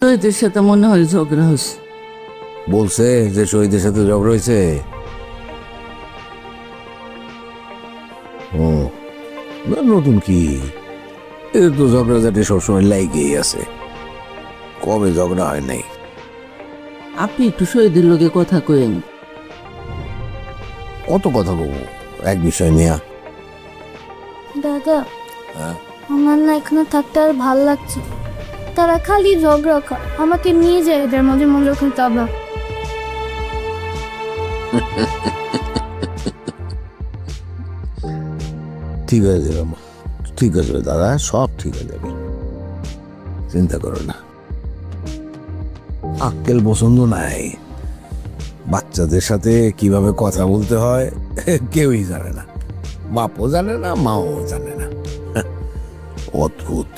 শহীদের সাথে মনে হয় ঝগড়া হচ্ছে। বলছে যে শহীদের সাথে ঝগড়া হয়েছে। ও না, নতুন কি, এদের তো ঝগড়াঝাটি সবসময় লাইগেই আছে, কবে ঝগড়া হয় নাই। আপনি একটু শহীদের লোকে কথা কইেন। কত কথা বলবো এক বিষয় নিয়ে। দাদা, হ্যাঁ? আমার না এখানে থাকতে আর ভাল লাগছে। তারা খালি ঝগড়া করে, আমাকে নিয়ে যায় এদের মাঝে মাঝে ওখানে তাবলা। ঠিক হয়ে যাবে মা, ঠিক হয়ে যাবে দাদা, সব ঠিক হয়ে যাবে, চিন্তা করো না। আক্কেল পছন্দ নাই, বাচ্চাদের সাথে কিভাবে কথা বলতে হয় কেউই জানে না, বাপও জানে না, মাও জানে না। অদ্ভুত।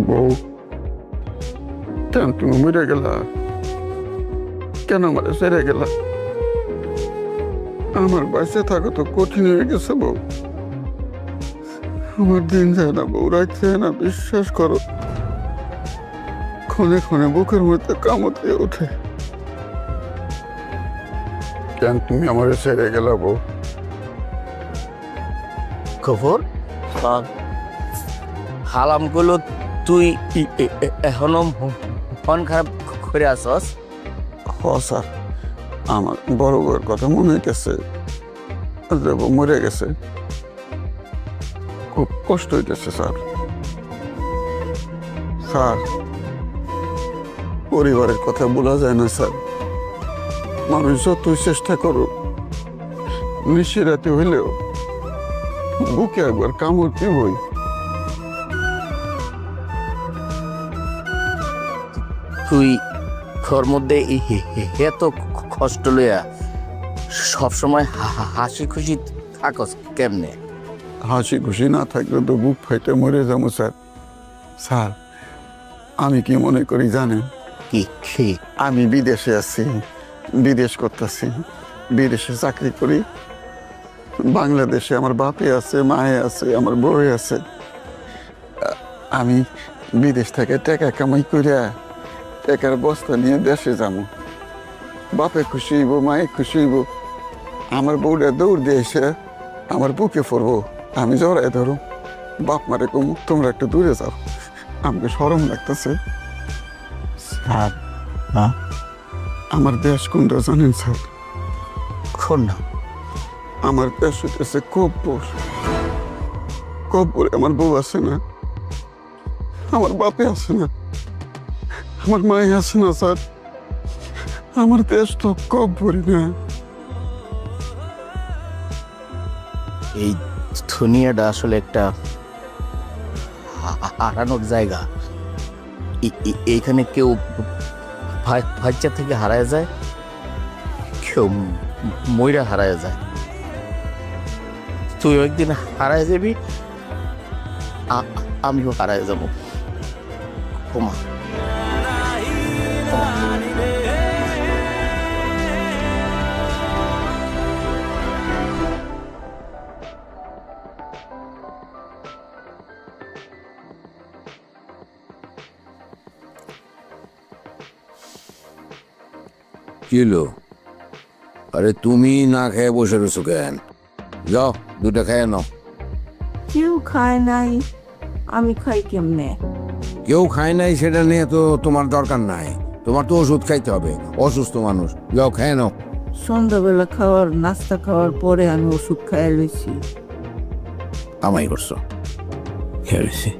বউ, কেন তুমি মরে গেলা? কেন আমার সেরে গেলা? আমার বাসে থাকো তো কঠিন হয়ে গেছে বউ। আমার দিন যায় না বউ, রাত যায় না, বিশ্বাস করো। ক্ষণে ক্ষণে বুকের মধ্যে কামড় দিয়ে ওঠে। কেন তুমি আমার সেরে গেলা বউ? খবর হালাম গুলো তুই এখনো মন খারাপ করে আসস? হ স্যার, আমার বড় বউয়ের কথা মনে হইতেছে, দেব মরে গেছে, খুব কষ্ট হইতেছে স্যার। স্যার, পরিবারের কথা বলা যায় না স্যার। মানুষ যতই চেষ্টা করুক, নিশিরাতে হইলেও বুকে একবার কামড় দিবই। তুই ঘর মধ্যে এত কষ্ট লইয়া সবসময় হাসি খুশি থাকস কেমনে? হাসি খুশি না থাকলে তো বুক ফাইটে মরে যাবো স্যার। স্যার, আমি কি মনে করি জানেন? কি আমি বিদেশে আছি, বিদেশ করতেছি, বিদেশে চাকরি করি। বাংলাদেশে আমার বাপে আছে, মায়ে আছে, আমার বউয়ে আছে। আমি বিদেশ থেকে টাকা কামাই করিয়া টাকার বস্তা নিয়ে দেশে যাবো। বাপে খুশি হইব, মায়ে খুশি হইব। আমার বউটা দৌড় দিয়ে এসে আমার বুকে পড়বো, আমি জড়াই ধরো, বাপ মারে কমু তোমরা একটু দূরে যাও। আমাকে শরম লাগতেছে স্যার। আমার দেশ কোনটা জানেন স্যার? কোন না? আমার দেশ হইতেছে কব্বর। কব্বরে আমার বউ আছে না, আমার বাপে আছে না, আমার মায়ে আছে না স্যার। আমার দেশ তো কব্বরই না। এই দুনিয়াটা আসলে একটা হারানোর জায়গা। এইখানে কেউ বাচ্চা থেকে হারায় যায়, কেউ ময়রা হারায় যায়। তুই একদিন হারায় যাবি, আমিও হারায় যাবো। ক্ষমা। কি হলো? আরে তুমি না খেয়ে বসে রয়েছো কেন? যাও দুটা খেয়ে নাও। কেউ খায় নাই, আমি খাই কেমনে? কেউ খায় নাই সেটা নিয়ে তো তোমার দরকার নাই, তোমার তো ওষুধ খাইতে হবে, অসুস্থ মানুষ। যাও খেয়ে নাও। সন্ধ্যাবেলা খাওয়ার নাস্তা খাওয়ার পরে আমি ওষুধ খাইয়া লইছি। কামাই করছো, খেয়ে রয়েছি।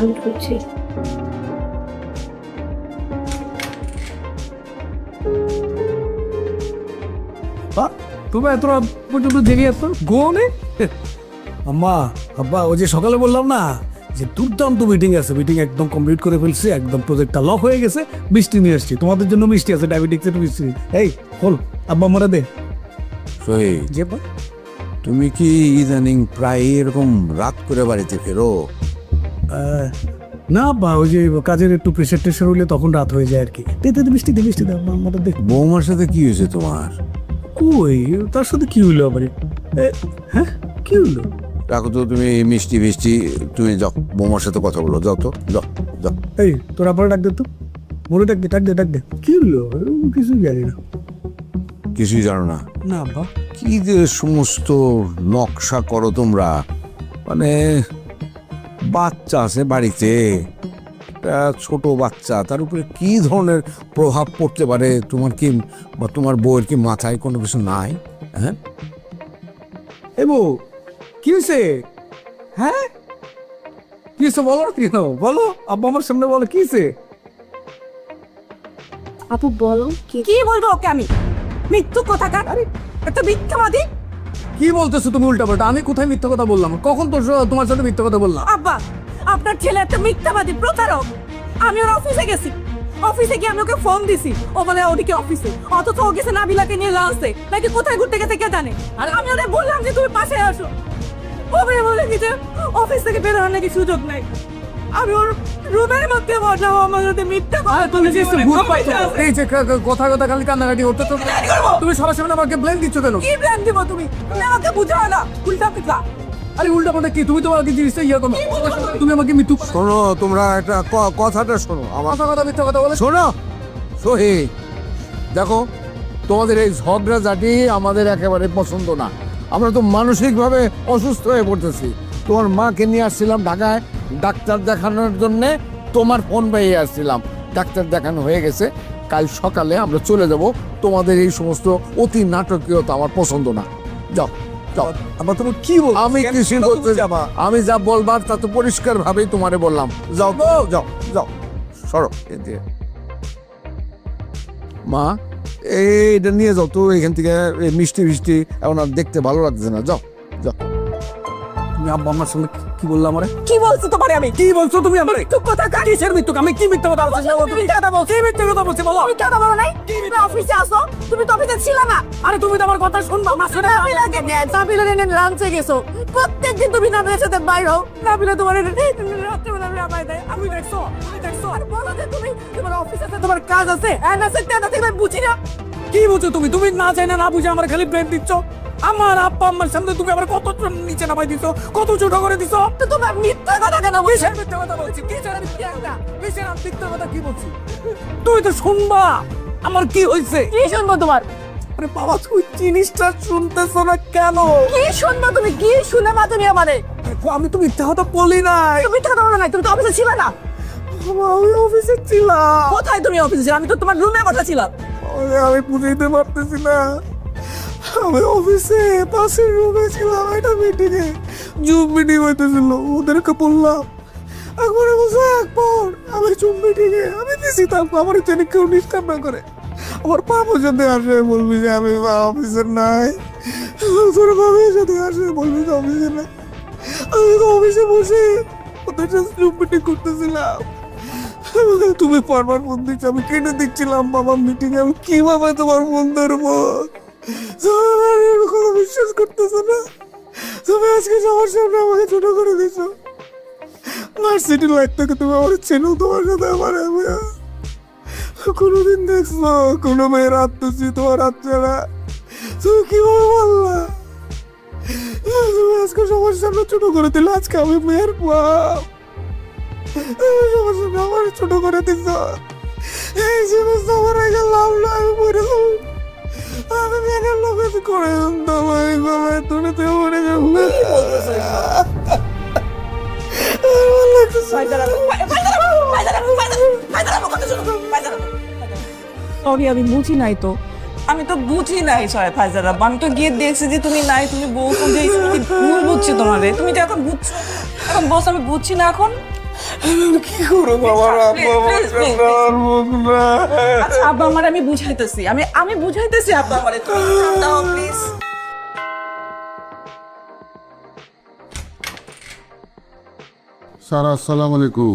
ভালো করছি। তুমি এত রাত পর্যন্ত জেগে এত ঘুমোনি? আম্মা আব্বা, ওই যে সকালে বললাম না যে দুর্দান্ত মিটিং আছে, মিটিং একদম কমপ্লিট করে ফেলছি, একদম প্রজেক্টটা লক হয়ে গেছে। মিষ্টি নিয়ে আসছি তোমাদের জন্য, মিষ্টি আছে, ডায়াবেটিক্স এর মিষ্টি। এই বল আব্বা, মারা দে। শহীদ, যে বা তুমি কি ইদানিং প্রায় এরকম রাত করে বাড়িতে ফেরো? না আব্বা, ওই যে কাজের একটু প্রেশার টেশার হইলে তখন রাত হয়ে যায় আর কি। দে দে দে, মিষ্টি দে, মিষ্টি দে আব্বা, মারা দে। বৌমার সাথে কি হয়েছে তোমার? কই, তার সাথে কি হইলো আবার? হ্যাঁ, কি হইলো? রাখো তো তুমি এই মিষ্টি মিষ্টি, তুমি যাও বৌমার সাথে কথা বলো, যাও তো, যাও যাও। এই তোর আবার ডাক দে তো, মনে ডাক দে, ডাক দে, ডাক দে। কি হলো? কিছু জানি না। কিছুই জানো না? না আব্বা। কি যে সমস্ত নকশা করো তোমরা, মানে বাচ্চা আছে বাড়িতে, একটা ছোট বাচ্চা, তার উপরে কি ধরনের প্রভাব পড়তে পারে তোমার কি বা তোমার বউয়ের কি মাথায় কোনো কিছু নাই? হ্যাঁ, এ বউ, কি হয়েছে? হ্যাঁ, কি হয়েছে বলো, কি বলো আব্বা, আমার সামনে বলো কি হয়েছে। আপু বলো কি? কি বলবো ওকে আমি? মৃত্যু কোথাকার, একটা মিথ্যাবাদী। কি বলতেছো তুমি উল্টাপাল্টা? আমি কোথায় মিথ্যা কথা বললাম? কখন তোর তোমার সাথে মিথ্যা কথা বললাম? আব্বা, আপনার ছেলে একটা মিথ্যাবাদী, প্রতারক। আমি ওর অফিসে গেছি, অফিসে গিয়ে আমি ওকে ফোন দিছি, ও বলে ওদিকে অফিসে, অথচ ও গেছে নাবিলাকে নিয়ে লাঞ্চে, নাকি কোথায় ঘুরতে গেছে কে জানে। আর আমি ওরে বললাম যে তুমি পাশে আসো, ও বলে কি যে অফিস থেকে বের হওয়ার নাকি সুযোগ নাই। আমি ওর রুমের মধ্যে বসলাম, আমার সাথে মিথ্যা কথা বলেছে। এই যে কথা কথা খালি কান্নাকাটি করতে, তো তুমি সবার সামনে আমাকে ব্লেম দিচ্ছ কেন? কি ব্র্যান্ড দিব তুমি? তুমি আমাকে বুঝাও না, উল্টা পিঠা। আরে উল্টা পাল্টা কি? তুমি তো আমাকে জিনিসটা ইয়ে করো, তুমি আমাকে মৃত্যু শোনো, তোমরা একটা কথাটা শোনো আমার। কথা কথা মিথ্যা কথা বলে। শোনো শহীদ, দেখো তোমাদের এই ঝগড়াঝাটি আমাদের একেবারে পছন্দ না। আমরা তো মানসিকভাবে অসুস্থ হয়ে পড়তেছি। তোমার মাকে নিয়ে আসছিলাম ঢাকায় ডাক্তার দেখানোর জন্যে, তোমার ফোন পেয়ে আসছিলাম, ডাক্তার দেখানো হয়ে গেছে, কাল সকালে আমরা চলে যাব। তোমাদের এই সমস্ত অতি নাটকীয়তা আমার পছন্দ না। যাও যাও। আবার তুমি কি বল? আমি কিছু বলতে যাবা, আমি যা বলবার তা তো পরিষ্কার ভাবেই তোমারে বললাম। যাও তো, যাও যাও, সরো এদিকে। মা, এইটা নিয়ে যাও তো এখান থেকে, এই মিষ্টি মিষ্টি এখন আর দেখতে ভালো লাগছে না। যাও যাও। তুমি আব্বা আমার সঙ্গে কি বললাম? আমারে কি বলছো তোমারে আমি? কি বলছো তুমি আমারে? মৃত্যু কোথাকার? কিসের মৃত্যু? আমি কি মিথ্যা কথা বলছি? তুমি কথা বলছো, কি মিথ্যা কথা বলছি বলো? তুমি কথা বলো নাই? তুমি অফিসে আসো, তুমি তো অফিসে ছিল না। আরে তুমি তো আমার কথা শুনবা, আমার সাথে নাবিলাকে নিয়ে লাঞ্চে গেছো, প্রত্যেকদিন তুমি নাবিলার সাথে বাইর হও, নাবিলা তোমার রাত্রিবেলা নামাই দেয়। আমি দেখছো, তুমি দেখছো, আর বলো যে তুমি তোমার অফিসে আছে, তোমার কাজ আছে, এনএসএ তে আছে, আমি বুঝি না। কি বুঝছো তুমি? তুমি না চাই না বুঝে আমার খালি ব্লেম দিচ্ছ। আমার আব্বা আমার সামনে তুমি আবার কত নিচে নামাই দিছো, কত ছোট করে দিছো। তো তোমার মিথ্যা কথা কেন বলছো? কিসের মিথ্যা কথা বলছি? কিসের কিসের মিথ্যা কথা কি বলছি? তুমি তো শুনবা আমার কি হয়েছে। কি শুনবো তোমার? আরে বাবা, তুমি জিনিসটা শুনতেছো না কেন? কি শুনবো তুমি? কি শুনবা তুমি আমারে? দেখো, আমি তো মিথ্যা কথা বলি নাই। তুমি মিথ্যা কথা বলো নাই, তুমি তো অফিসে ছিল না। আমি অফিসে ছিলাম। কোথায় তুমি অফিসে ছিলে? আমি তো তোমার রুমে বসা ছিলাম। আমি বুঝাইতে পারতেছি না। আমি অফিসে পাশের রুমে ছিলাম, একটা মিটিং এ, জুম মিটিং হইতেছিল, ওদেরকে বললাম একবারে বসে একবার আমি জুম মিটিং এ আমি দিছি, তারপর আমার জন্য কেউ ডিস্টার্ব না করে। আমার পাপা যদি আসে বলবি যে আমি অফিসে নাই, তোর বাবা যদি আসে বলবি যে অফিসে নাই। আমি তো অফিসে বসে ওদের সাথে জুম মিটিং করতেছিলাম। তুমি বারবার ফোন দিচ্ছ, আমি কেটে দিচ্ছিলাম বাবা মিটিং এ। আমি কিভাবে তোমার ফোন ধরবো? কোনো বিশ্বাস করতেছো না। তুমি আজকে সবার সামনে আমাকে ছোট করে দিছো। ভার্সিটি লাইফ থেকে তুমি আমার চেনো, তোমার সাথে আমার কোনোদিন দেখছো কোনো মেয়ের আত্মসি তোমার হাত ছাড়া? তুমি কিভাবে বললা? তুমি আজকে সবার সামনে ছোট করে দিলে। আজকে আমি মেয়ের বাপ, সবার সামনে আমার ছোট করে দিছ। এই জিনিস আমার আগে লাভ না, আমি মরে যাবো। আমি মেয়ের লোক করে দলাই গলায় তুলে তুই মরে যাবো। আমি বুঝি নাই তো, আমি তো বুঝি নাই ছয় ফাইজার আব্বা। আমি তো গিয়ে দেখছি যে তুমি নাই, তুমি বউ যে ভুল বুঝছি তোমারে। তুমি তো এখন বুঝছো, এখন বস আমি বুঝছি না এখন। কি করবো আমার আব্বা আমার Please, please, আমার মুখ না আচ্ছা আব্বা আমার আমি বুঝাইতেছি আমি বুঝাইতেছি আব্বা আমারে তুমি দাও প্লিজ। স্যার আসসালামু আলাইকুম।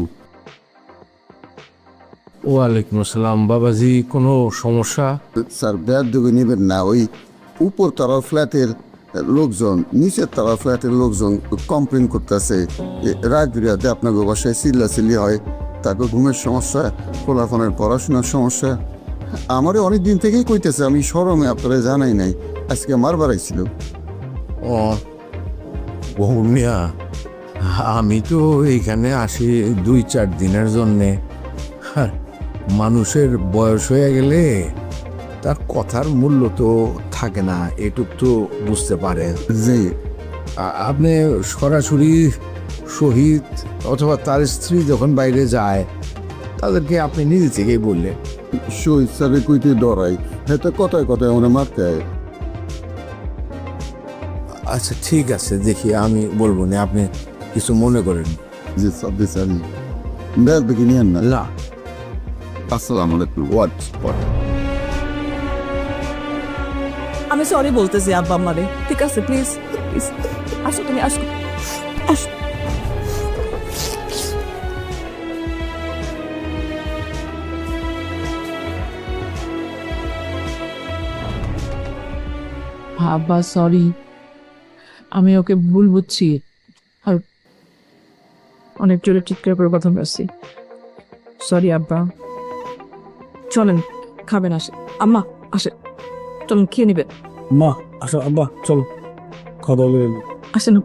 ওয়ালাইকুম আসসালাম। বাবাজি, কোনো সমস্যা? স্যার ব্যাগ দুগে নেবেন না, ওই উপর তলার ফ্ল্যাটের লোকজন নিচের তলার ফ্ল্যাটের লোকজন কমপ্লেন করতেছে রাত বিরাতে আপনাকে বাসায় চিল্লাচিল্লি হয়, তারপর ঘুমের সমস্যা, পোলাফোনের পড়াশোনার সমস্যা। আমারও অনেক দিন থেকেই কইতেছে, আমি শরমে আপনারা জানাই নাই, আজকে মারবার আইছিল। ও বহু মিয়া, আমি তো এইখানে আসি 2-4 দিনের জন্যে। হ্যাঁ, মানুষের বয়স হয়ে গেলে তার কথার মূল্য তো থাকে না, এটুক তো বুঝতে পারেন। যে আপনি সরাসরি শহীদ অথবা তার স্ত্রী যখন বাইরে যায় তাদেরকে আপনি নিজে থেকেই বললেন। শহীদ স্যারের কইতে ডরাই, হ্যাঁ তো কথায় কথায় আমরা মারতে হয়। আচ্ছা ঠিক আছে, দেখি আমি বলবো না, আপনি কিছু মনে করেন যে সাব্বির স্যার ব্যাগ দেখে নিয়েন না। না। আসসালামু আলাইকুম। আমি সরি বলতেছি আব্বা আমারে, ঠিক আছে প্লিজ প্লিজ আসো তুমি আসো আসো। আব্বা সরি, আমি ওকে ভুল বুঝছি আর অনেক জোরে চিৎকার করে কথা বলছি। সরি আব্বা। চলেন খাবেন, আসে আম্মা আসে, চলুন খেয়ে নিবেন। মা আসো, আব্বা চলো খাওয়া দাওয়া করে নিই। আসেন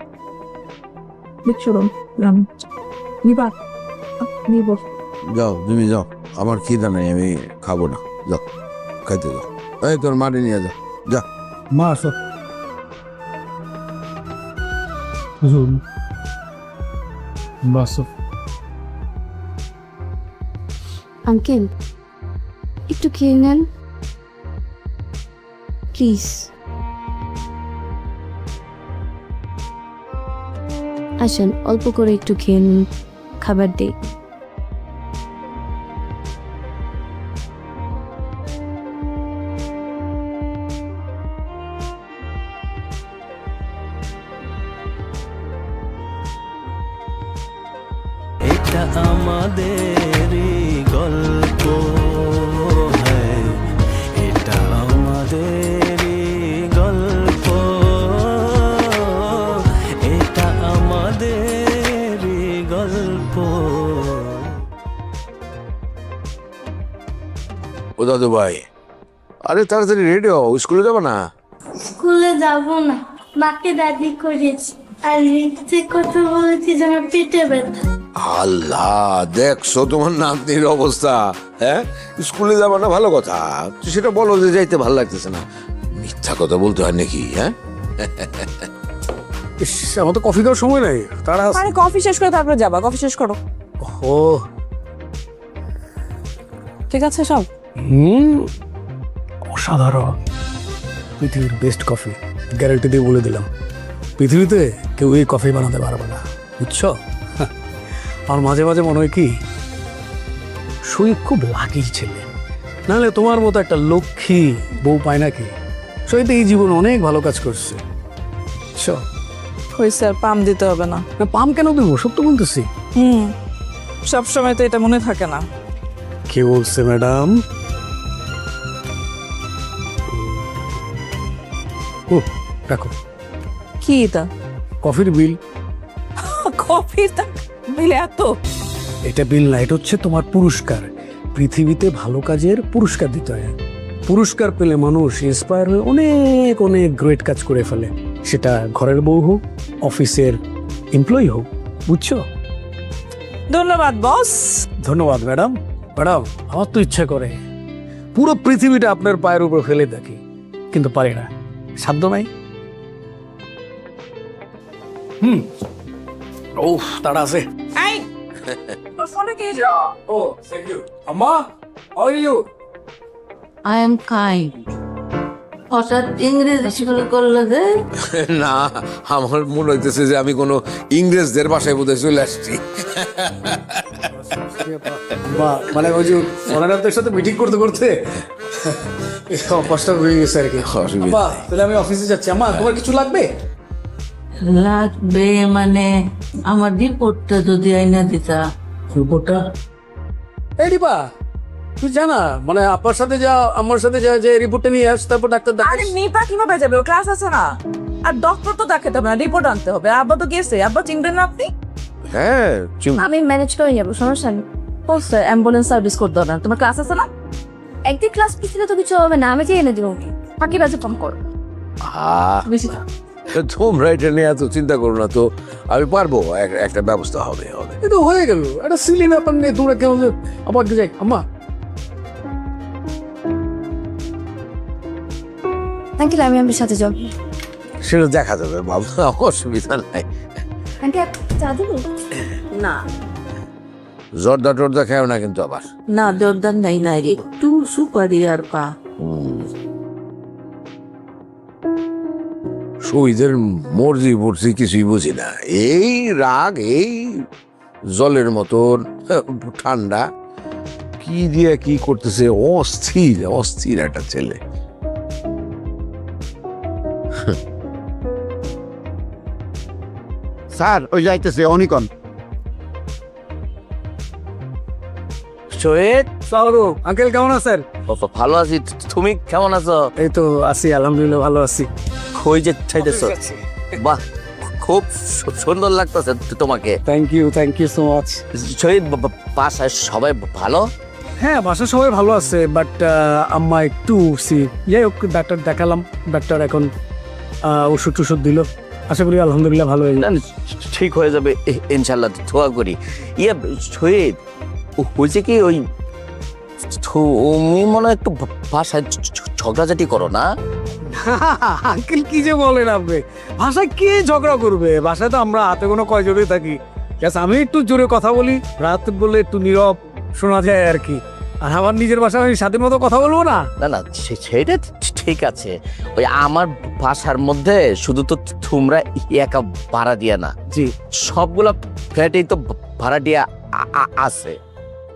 চলুন নিবা নিব। যাও তুমি যাও, আমার খিদা নাই, আমি খাবো না। যাও খাইতে যাও। এই তোর মাটি নিয়ে যাও, যা। মা আসো। বাসো। আঙ্কেল একটু খেয়ে নেন প্লিজ। আসেন অল্প করে একটু খেয়ে নিন, খাবার দিই। এটা আমাদেরই গল্প, হ্যাঁ এটা আমাদেরই গল্প, এটা আমাদেরই গল্প। ও দাদু ভাই, আরে তাড়াতাড়ি রেডি হও, স্কুলে যাবো না? স্কুলে যাব না, মাকে দাদি করেছি আর রিক্সে কথা বলেছি যে আমার পেটে ব্যথা। আল্লাহ, দেখছো তোমার নাতনির অবস্থা। হ্যাঁ, স্কুলে যাবো না ভালো কথা, তুই সেটা বলো যে যাইতে ভালো লাগতেছে না। মিথ্যা কথা বলতে হয় নাকি? হ্যাঁ, ইস, আমার তো কফি খাওয়ার সময় নাই, তারা আরে কফি শেষ করে তারপরে যাবা, কফি শেষ করো। ও ঠিক আছে সব? অসাধারণ, পৃথিবীর বেস্ট কফি, গ্যারান্টি দিয়ে বলে দিলাম। পৃথিবীতে কেউ এই কফি বানাতে পারবে না, বুঝছো? আমার মাঝে মাঝে মনে হয় কি শহীদ খুব লাকি ছেলে, নাহলে তোমার মতো একটা লক্ষ্মী বউ পায় নাকি? শহীদ এই জীবন অনেক ভালো কাজ করছে, বুঝছো? হয়েছে, আর পাম দিতে হবে না। না, পাম কেন দেবো, সত্য বলতেছি। সবসময় তো এটা মনে থাকে না। কে বলছে ম্যাডাম? ও দেখো, কি এটা? কফির বিল। কফির বিল এত? এটা বিল না, এটা হচ্ছে তোমার পুরস্কার। পৃথিবীতে ভালো কাজের পুরস্কার দিতে হয়। পুরস্কার পেলে মানুষ ইন্সপায়ার হয়ে অনেক অনেক গ্রেট কাজ করে ফেলে, সেটা ঘরের বউ হোক, অফিসের এমপ্লয়ি হোক, বুঝছো? ধন্যবাদ বস। ধন্যবাদ ম্যাডাম। ম্যাডাম, আমার তো ইচ্ছা করে পুরো পৃথিবীটা আপনার পায়ের উপর ফেলে দেখি, কিন্তু পারি না, সাধ্য নাই। ও তাড়া আছে। এই তোর ফোনে কি? ও থ্যাংক ইউ। আম্মা, how are you? I am kind. হঠাৎ ইংরেজি শুরু করলো যে? না, আমার মনে হইতেছে যে আমি কোনো ইংরেজদের বাসায় বোধহয় চলে আসছি। মানে ওই যে ফরেনারদের সাথে মিটিং করতে করতে অভ্যাসটা হয়ে গেছে আর কি। অসুবিধা বাহ, তাহলে আমি অফিসে যাচ্ছি। আম্মা, তোমার কিছু লাগবে? লাগবে মানে আমার রিপোর্টটা যদি আইনা দিতা। রিপোর্টটা? এই রিপা, তুই জানা মানে আপনার সাথে যা আমার সাথে যা, যে রিপোর্টটা নিয়ে আস, তারপর ডাক্তার আরে দেখাস। নিপা কিভাবে যাবে? ও ক্লাস আছে না। আর ডক্টর তো দেখাতে হবে না, রিপোর্ট আনতে হবে। আব্বা তো গেছে, আব্বা চিনবেন না আপনি? হ্যাঁ, আমি ম্যানেজ করে যাবো, সমস্যা নেই। বলছে অ্যাম্বুলেন্স সার্ভিস করতে হবে না। তোমার ক্লাস আছে না? একদিন ক্লাস পিছলে তো কিছু হবে না, আমি যে এনে দেবো। ফাঁকি বাজে কম কর। বেশি তোমরা এটা নিয়ে এত চিন্তা করো না তো, আমি পারবো, একটা ব্যবস্থা হবে। এই তো হয়ে গেল, একটা সিলি ব্যাপার নিয়ে তোমরা কেমন যে আবার যাই। আম্মা, আঙ্কেল আমি আপনার সাথে যাবো। সেটা দেখা যাবে বাবা, অসুবিধা নাই। আঙ্কেল চা দেবো? না জর্দা টর্দা খাও না কিন্তু আবার। না জর্দার নাই নাই রে, একটু সুপারি আর পা। শহীদের মর্জি পড়ছি কিছুই বুঝি না। এই রাগ, এই জলের মতন ঠান্ডা, কি দিয়ে কি করতেছে, অস্থির অস্থির একটা ছেলে। স্যার ওই যাইতেছে অনিকন। শহীদ, আঙ্কেল কেমন আছেন? ভালো আছি। তুমি কেমন আছো? এই তো আছি, আলহামদুলিল্লাহ ভালো আছি। কই যে চাইতেছো? বাহ, খুব সুন্দর লাগতেছে তোমাকে। Thank you so much. Shahid, বাসায় সবাই ভালো? হ্যাঁ, বাসার সবাই ভালো আছে, বাট আম্মা একটু যাই হোক, ডাক্তার দেখালাম, ডাক্তার এখন ওষুধ টষুধ দিল, আশা করি আলহামদুলিল্লাহ ভালো হয়ে না, যাবে। ঠিক হয়ে যাবে ইনশাল্লাহ, দোয়া করি। ইয়ে শহীদ, হয়েছে কি, ওই তুমি মনে হয় একটু বাসায় ঝগড়াঝাটি করো না? আঙ্কেল কি যে বলেন আপনি, ভাষায় কে ঝগড়া করবে? ভাষায় তো আমরা হাতে কোনো কয়জনই থাকি। আমি একটু জোরে কথা বলি, রাত বলে একটু নীরব শোনা যায় আর কি। আর আমার নিজের ভাষায় আমি স্বাধীন মতো কথা বলবো না। না না, সেটা ঠিক আছে। ওই আমার বাসার মধ্যে শুধু তো তোমরা একা ভাড়া দিয়া না, জি, সবগুলা ফ্ল্যাটেই তো ভাড়া দিয়া আছে।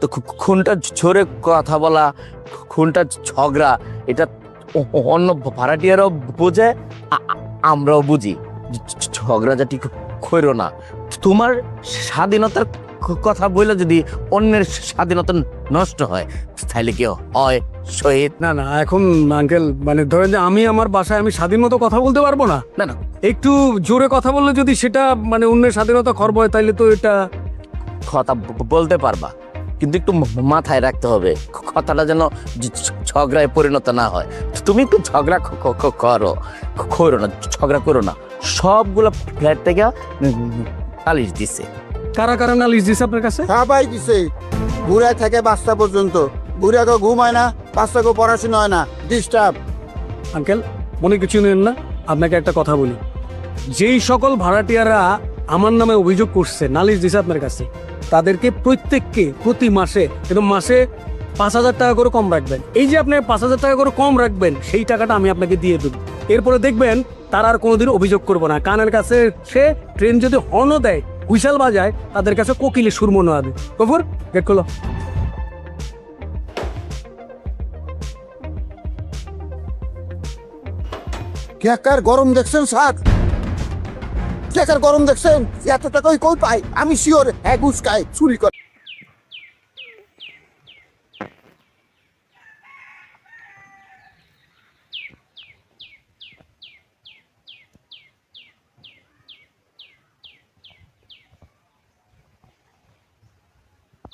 তো কোনটা জোরে কথা বলা, কোনটা ঝগড়া, এটা অন্য ভাড়াটিয়ারাও বোঝে, আমরাও বুঝি। ঝগড়াঝাটি করো না। তোমার স্বাধীনতার কথা বলে যদি অন্যের স্বাধীনতা নষ্ট হয়, তাহলে কি হয় শহীদ? না না, এখন আঙ্কেল মানে ধরেন যে আমি আমার বাসায় আমি স্বাধীন মতো কথা বলতে পারবো না। না না, একটু জোরে কথা বললে যদি সেটা মানে অন্যের স্বাধীনতা খর্ব হয়, তাইলে তো এটা। কথা বলতে পারবা, কিন্তু একটু মাথায় রাখতে হবে কথাটা যেন ঝগড়ায় পরিণত না হয়। তুমি একটু ঝগড়া করো না, ঝগড়া করো না। সবগুলো ফ্ল্যাট থেকে নালিশ দিছে। কারা কারা নালিশ দিছে আপনার কাছে? সবাই দিছে, বুড়ায় থেকে বাচ্চা পর্যন্ত। বুড়াকে ঘুম হয় না, বাচ্চাকে পড়াশোনা হয় না, ডিস্টার্ব। আঙ্কেল মনে কিছু নেন না, আপনাকে একটা কথা বলি। যেই সকল ভাড়াটিয়ারা আমার নামে অভিযোগ করছে, নালিশ দিছে আপনার কাছে, তাদেরকে প্রত্যেককে প্রতি মাসে একদম মাসে 5,000 টাকা করে কম রাখবেন। এই যে আপনি 5,000 টাকা করে কম রাখবেন, সেই টাকাটা আমি আপনাকে দিয়ে দেবো। এরপরে দেখবেন তারা আর কোনোদিন অভিযোগ করবো না। কানের কাছে সে ট্রেন যদি হর্নও দেয়, হুইসেল বাজায়, তাদের কাছে কোকিলে সুর মনে হবে। গফুর, গেট খোলো। কেকার গরম দেখছেন স্যার? কেকার গরম দেখছেন? এত টাকাই কই পাই? আমি শিওর হ্যাঁ ঘুষ খাই, চুরি করে।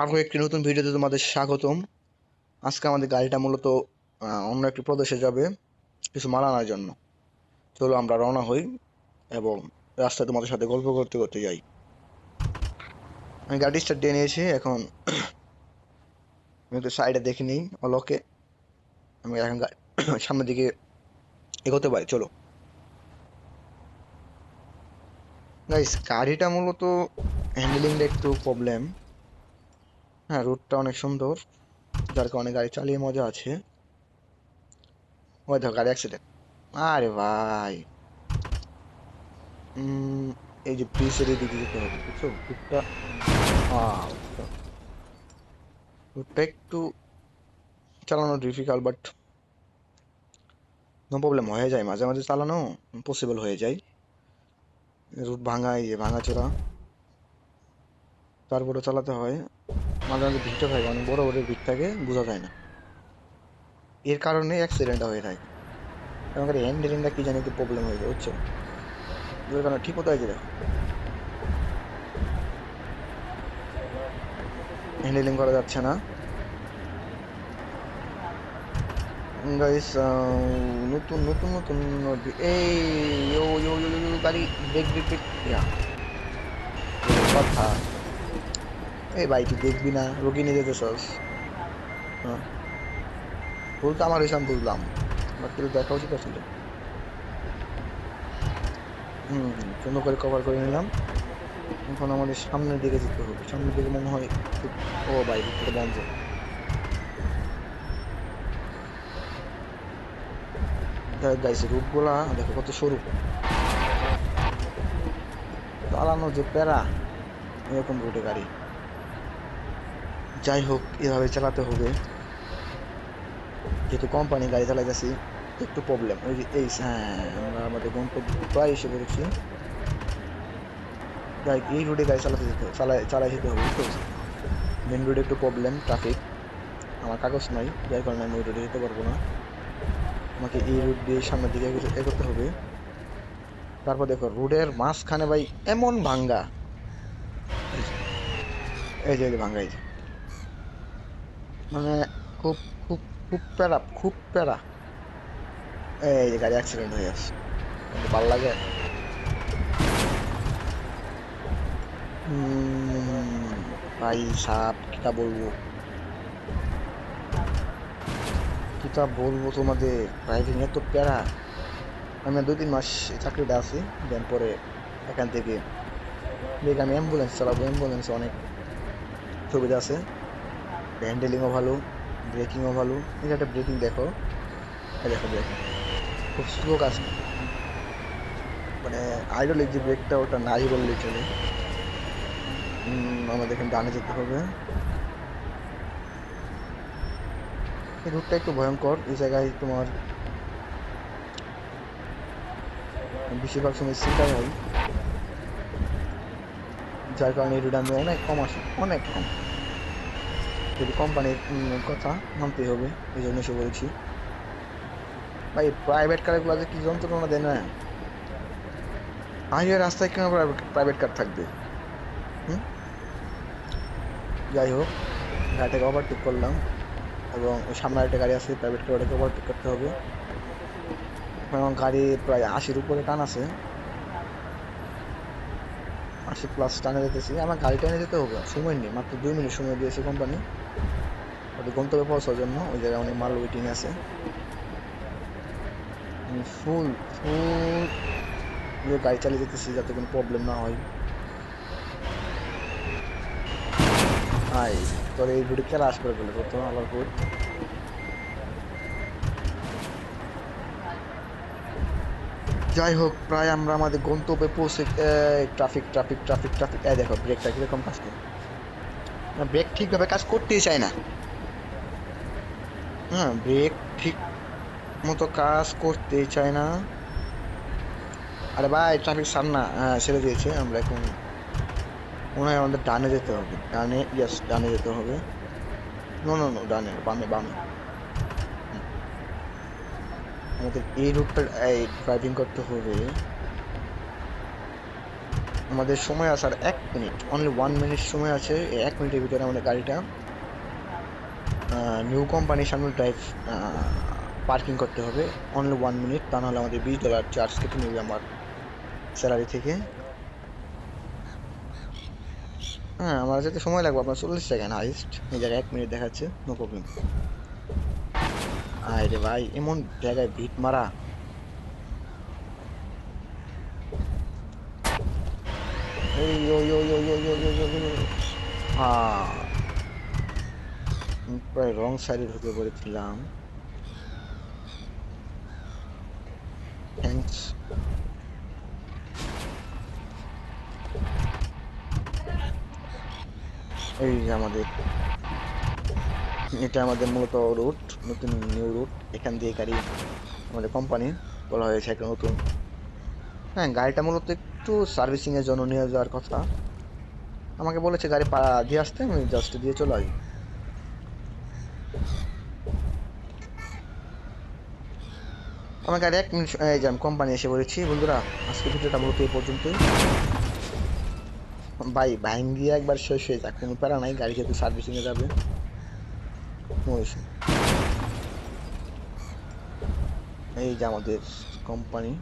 আরও একটি নতুন ভিডিওতে তোমাদের স্বাগতম। আজকে আমাদের গাড়িটা মূলত অন্য একটি প্রদেশে যাবে কিছু মাল আনার জন্য। চলো আমরা রওনা হই এবং রাস্তায় তোমাদের সাথে গল্প করতে করতে যাই। আমি গাড়ি স্টার্ট দিয়ে নিয়েছি, এখন আমি একটু সাইডে দেখে নিই অলোকে। আমি এখন সামনের দিকে এগোতে পারি। চলো গাইস, গাড়িটা মূলত হ্যান্ডেলিংটা একটু প্রবলেম। হ্যাঁ, রুটটা অনেক সুন্দর, যার কারণে গাড়ি চালিয়ে মজা আছে। ওই দেখো গাড়ি অ্যাক্সিডেন্ট। আরে ভাই, এই যে ব্রিজের এদিকে যেতে হবে, বুঝছো? রুটটা একটু চালানো ডিফিকাল্ট, বাট নো প্রবলেম, হয়ে যায়, মাঝে মাঝে চালানো পসিবল হয়ে যায়। রুট ভাঙা, এই যে ভাঙাচোরা, তারপরে চালাতে হয়। মাঝে মাঝে ভিড়টা থাকে, অনেক বড় বড় ভিড় থাকে, বোঝা যায় না, এর কারণে অ্যাক্সিডেন্টটা হয়ে থাকে। এবং হ্যান্ডেলিংটা কি জানি একটু প্রবলেম হয়ে যায়, বুঝছো? এর কারণে ঠিক মতো আছে, দেখো হ্যান্ডেলিং করা যাচ্ছে না গাইস। নতুন নতুন নতুন এই ইয়ো ইয়ো ইয়ো ইয়ো, গাড়ি ব্রেক ব্রেক ব্রেক, ইয়া কথা। এই ভাই তুই দেখবি না, রোগী নিয়ে যেতেছস? হ্যাঁ, ভুল তো আমার হয়েছে, আমি বুঝলাম, বাট তোর দেখা উচিত ছিল। সুন্দর করে কভার করে নিলাম। এখন আমাদের সামনের দিকে যেতে হবে, সামনের দিকে মনে হয় ও ভাই ভিতরে বন্ধ। গাইছে রুটগুলা দেখো কত সরু, চালানো যে প্যারা এরকম রুটে গাড়ি। যাই হোক, এভাবে চালাতে হবে, যেহেতু কোম্পানি গাড়ি চালাইতেছি, একটু প্রবলেম। ওই যে এই, হ্যাঁ, আমরা আমাদের গন্তব্য প্রায় এসে পড়েছি। যাই, এই রোডে গাড়ি চালাই যেতে হবে, বুঝতে পারছি। মেন রোডে একটু প্রবলেম, ট্রাফিক, আমার কাগজ নাই, যার কারণে আমি ওই রোডে যেতে পারবো না। আমাকে এই রোড দিয়ে সামনের দিকে এগোতে হবে। তারপর দেখো রোডের মাঝখানে ভাই এমন ভাঙ্গা, এই যে ভাঙ্গা, এই যে মানে খুব খুব খুব প্যারা, খুব প্যারা। এই যে গাড়ি অ্যাক্সিডেন্ট হয়ে যাচ্ছে, কিন্তু ভালো লাগে। ভাই সাপ, কিতা বলবো কিতা বলবো তোমাদের, ড্রাইভিং এত প্যারা। আমি 2-3 মাস চাকরিটা আছি, দেন পরে এখান থেকে দেখি আমি অ্যাম্বুলেন্স চালাবো। অ্যাম্বুলেন্সে অনেক সুবিধা আছে, হ্যান্ডেলিংও ভালো, ব্রেকিংও ভালো। এই যে একটা ব্রেকিং দেখো, এই দেখো ব্রেকিং খুব স্লো কাজ, মানে আইডলের যে ব্রেকটা ওটা নাই বললেই চলে। আমাদের এখানে ডানে যেতে হবে। এই রুটটা একটু ভয়ঙ্কর, এই জায়গায় তোমার বেশিরভাগ সময় সিটাই হয়, যার কারণে এই রুটে আমি অনেক কম আসি, অনেক কম। যদি কোম্পানির কথা মানতেই হবে, এই জন্য এসে বলেছি। ভাই প্রাইভেট কারগুলো যে কি যন্ত্রণা দেয় না, হাইওয়ে রাস্তায় কেন প্রাইভেট কার থাকবে? যাই হোক, গাড়িটাকে ওভারটেক করলাম, এবং ওই সামনে একটা গাড়ি আছে, প্রাইভেট কার, ওটাকে ওভারটেক করতে হবে। এখন গাড়ি প্রায় 80-র উপরে টান আছে, 80+ টানে যেতেছি। আমার গাড়িটা এনে যেতে হবে, সময় নেই, মাত্র 2 মিনিট সময় দিয়েছে কোম্পানি ওদের গন্তব্যে পৌঁছার জন্য। ওই জায়গায় অনেক মাল ওয়েটিং আছে, ফুল ফুল গাড়ি চালিয়ে যেতেছি যাতে কোনো প্রবলেম না হয়। হাই, তোর এই রুটে খেলা আস করে ফেলে তো আবার রুট। যাই হোক, প্রায় আমরা আমাদের গন্তব্যে পৌঁছে। ট্রাফিক ট্রাফিক ট্রাফিক ট্রাফিক, এই দেখো ব্রেকটা কিরকম কাজ করে, ব্রেক ঠিকভাবে কাজ করতেই চায় না। হ্যাঁ, ব্রেক ঠিক মতো কাজ করতেই চায় না। আরে ভাই ট্রাফিক সামনা, হ্যাঁ ছেড়ে দিয়েছে। আমরা এখন মনে হয় আমাদের ডানে যেতে হবে, ডানে, ইয়েস ডানে যেতে হবে। নো নো নো, ডানে, বামে বামে। আমাদের এই রুটটা ড্রাইভিং করতে হবে। আমাদের সময় আছে আর 1 মিনিট, অনলি 1 মিনিট সময় আছে। এই 1 মিনিটের ভিতরে আমাদের গাড়িটা নিউ কোম্পানির সামনে পার্কিং করতে হবে। অনলি 1 মিনিট, তা নাহলে আমাদের $20 চার্জ কেটে নেবে আমার স্যালারি থেকে। হ্যাঁ, আমার যেতে সময় লাগবে আপনার 40 সেকেন্ড হাইস্ট, এই জায়গায় 1 মিনিট দেখাচ্ছে, নো প্রবলেম। আরে ভাই এমন জায়গায় ভিট মারা, এই ইয়ো ইয়ো ইয়ো ইয়ো ইয়ো ইয়ো ইয়ো ইয়ো। প্রায় রং সাইডে ঢুকে পড়েছিলাম। এই যে আমাদের, এটা আমাদের মূলত রুট, নতুন নিউ রুট। এখান দিয়ে গাড়ি আমাদের কোম্পানি বলা হয়েছে একটা নতুন। হ্যাঁ, গাড়িটা মূলত একটু সার্ভিসিং এর জন্য নিয়ে যাওয়ার কথা। আমাকে বলেছে গাড়ি দিয়ে আসতে, আমি জাস্ট দিয়ে চলে আসি। আমার গাড়ি 1 মিনিট, এই যে আমি কোম্পানি এসে বলেছি। বন্ধুরা, আজকে ভিডিওটা মূলত এই পর্যন্তই। ভাই ভাঙ্গিয়ে একবার শেষ হয়ে যাক, কোনো প্যারা নাই, গাড়ি যেহেতু সার্ভিসিং এ যাবে। এই যে আমাদের কোম্পানি,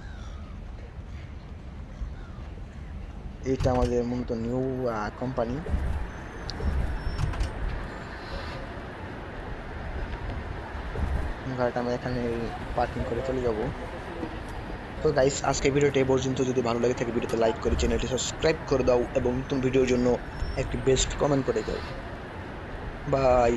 এইটা আমাদের মূলত নিউ কোম্পানি। গাড়িটা আমি এখানে পার্কিং করে চলে যাব। তো গাইস, আজকে ভিডিওটা এই পর্যন্ত। যদি ভালো লাগে থাকে ভিডিওতে লাইক করে চ্যানেলটি সাবস্ক্রাইব করে দাও এবং নতুন ভিডিওর জন্য একটি বেস্ট কমেন্ট করে দাও। বাই।